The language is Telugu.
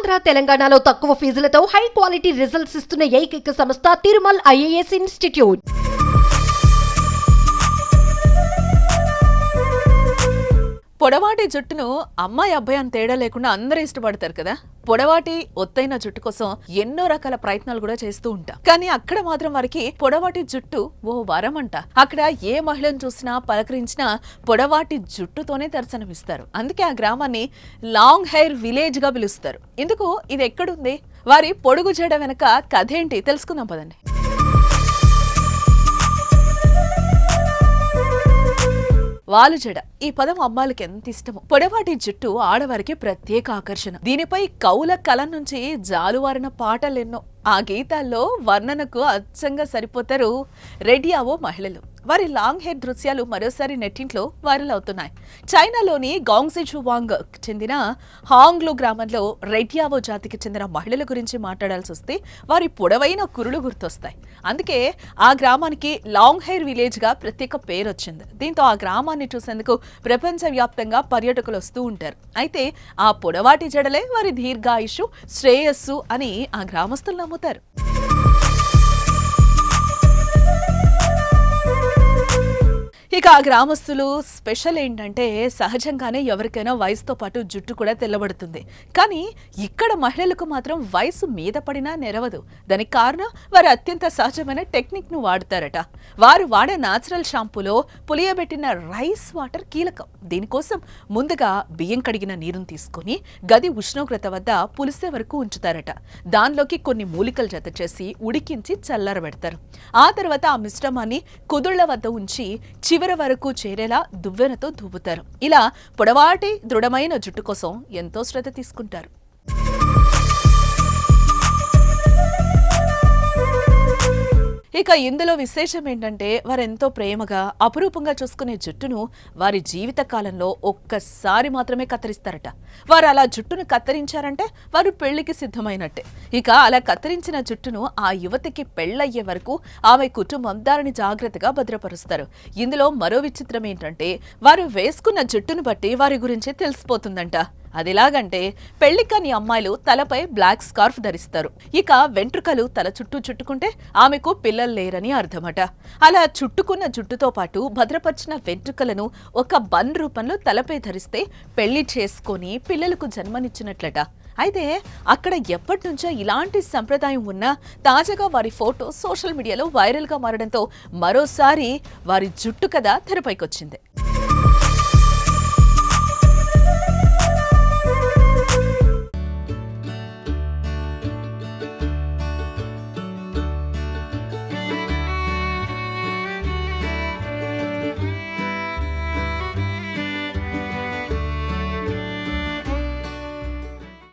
ఆంధ్ర తెలంగాణలో తక్కువ ఫీజులతో హై క్వాలిటీ రిజల్ట్స్ ఇస్తున్న ఏకైక సంస్థ తిరుమల్ ఐఏఎస్ ఇన్స్టిట్యూట్. పొడవాటి జుట్టును అమ్మాయి అబ్బాయి అని తేడా లేకుండా అందరూ ఇష్టపడతారు కదా. పొడవాటి ఒత్తైన జుట్టు కోసం ఎన్నో రకాల ప్రయత్నాలు కూడా చేస్తూ ఉంటాం. కానీ అక్కడ మాత్రం వారికి పొడవాటి జుట్టు ఓ వరం అంట. అక్కడ ఏ మహిళను చూసినా పలకరించినా పొడవాటి జుట్టుతోనే దర్శనమిస్తారు. అందుకే ఆ గ్రామాన్ని లాంగ్ హెయిర్ విలేజ్ గా పిలుస్తారు. ఎందుకు ఇది ఎక్కడుంది, వారి పొడుగు జడ వెనక కథ ఏంటి తెలుసుకుందాం పదండి. వాలుజడ ఈ పదం అమ్మాయిలకి ఎంత ఇష్టమో. పొడవాటి జుట్టు ఆడవారికి ప్రత్యేక ఆకర్షణ. దీనిపై కౌల కలం నుంచి జాలువారిన పాటలెన్నో. ఆ గీతాల్లో వర్ణనకు అచ్చంగా సరిపోతారు రెడియావో మహిళలు. వారి లాంగ్ హెయిర్ దృశ్యాలు మరోసారి నెట్టింట్లో వైరల్ అవుతున్నాయి. చైనాలోని గాంగ్సిజువాంగ్ చెందిన హాంగ్లు గ్రామంలో రెడియావో జాతికి చెందిన మహిళల గురించి మాట్లాడాల్సి వస్తే వారి పొడవైన కురులు గుర్తొస్తాయి. అందుకే ఆ గ్రామానికి లాంగ్ హెయిర్ విలేజ్ గా ప్రత్యేక పేరు వచ్చింది. దీంతో ఆ గ్రామాన్ని చూసేందుకు ప్రపంచవ్యాప్తంగా పర్యాటకులు వస్తూ ఉంటారు. అయితే ఆ పొడవాటి జడలే వారి దీర్ఘాయుషు, శ్రేయస్సు అని ఆ గ్రామస్తులు నమ్ముతారు. ఇక ఆ గ్రామస్తులు స్పెషల్ ఏంటంటే సహజంగానే ఎవరికైనా వయసుతో పాటు జుట్టు కూడా తెల్లబడుతుంది. కానీ ఇక్కడ మహిళలకు మాత్రం వయసు మీద పడినా నెరవదు. దానికి కారణం వారు అత్యంత సహజమైన టెక్నిక్ ను వాడతారట. వారు వాడే న్యాచురల్ షాంపూలో పులియబెట్టిన రైస్ వాటర్ కీలకం. దీనికోసం ముందుగా బియ్యం కడిగిన నీరును తీసుకుని గది ఉష్ణోగ్రత వద్ద పులిసే వరకు ఉంచుతారట. దానిలోకి కొన్ని మూలికలు జత చేసి ఉడికించి చల్లారబెడతారు. ఆ తర్వాత ఆ మిశ్రమాన్ని కుదుళ్ల వద్ద ఉంచి చివరి వరకు చేరేలా దువ్వెనతో దువ్వుతారు. ఇలా పొడవాటి దృఢమైన జుట్టు కోసం ఎంతో శ్రద్ధ తీసుకుంటారు. ఇక ఇందులో విశేషం ఏంటంటే వారెంతో ప్రేమగా అపురూపంగా చూసుకునే జుట్టును వారి జీవిత కాలంలో ఒక్కసారి మాత్రమే కత్తిరిస్తారట. వారు అలా జుట్టును కత్తిరించారంటే వారు పెళ్లికి సిద్ధమైనట్టే. ఇక అలా కత్తిరించిన జుట్టును ఆ యువతికి పెళ్లయ్యే వరకు ఆమె కుటుంబం దానిని జాగ్రత్తగా భద్రపరుస్తారు. ఇందులో మరో విచిత్రం ఏంటంటే వారు వేసుకున్న జుట్టును బట్టి వారి గురించి తెలిసిపోతుందంట. అదిలాగంటే పెళ్లి కాని అమ్మాయిలు తలపై బ్లాక్ స్కార్ఫ్ ధరిస్తారు. ఇక వెంట్రుకలు తల చుట్టూ చుట్టుకుంటే ఆమెకు పిల్లలు లేరని అర్థమట. అలా చుట్టుకున్న జుట్టుతో పాటు భద్రపరిచిన వెంట్రుకలను ఒక బన్ రూపంలో తలపై ధరిస్తే పెళ్లి చేసుకొని పిల్లలకు జన్మనిచ్చినట్లట. అయితే అక్కడ ఎప్పటి నుంచో ఇలాంటి సంప్రదాయం ఉన్నా తాజాగా వారి ఫోటో సోషల్ మీడియాలో వైరల్ గా మారడంతో మరోసారి వారి జుట్టు కథ తెరపైకొచ్చింది.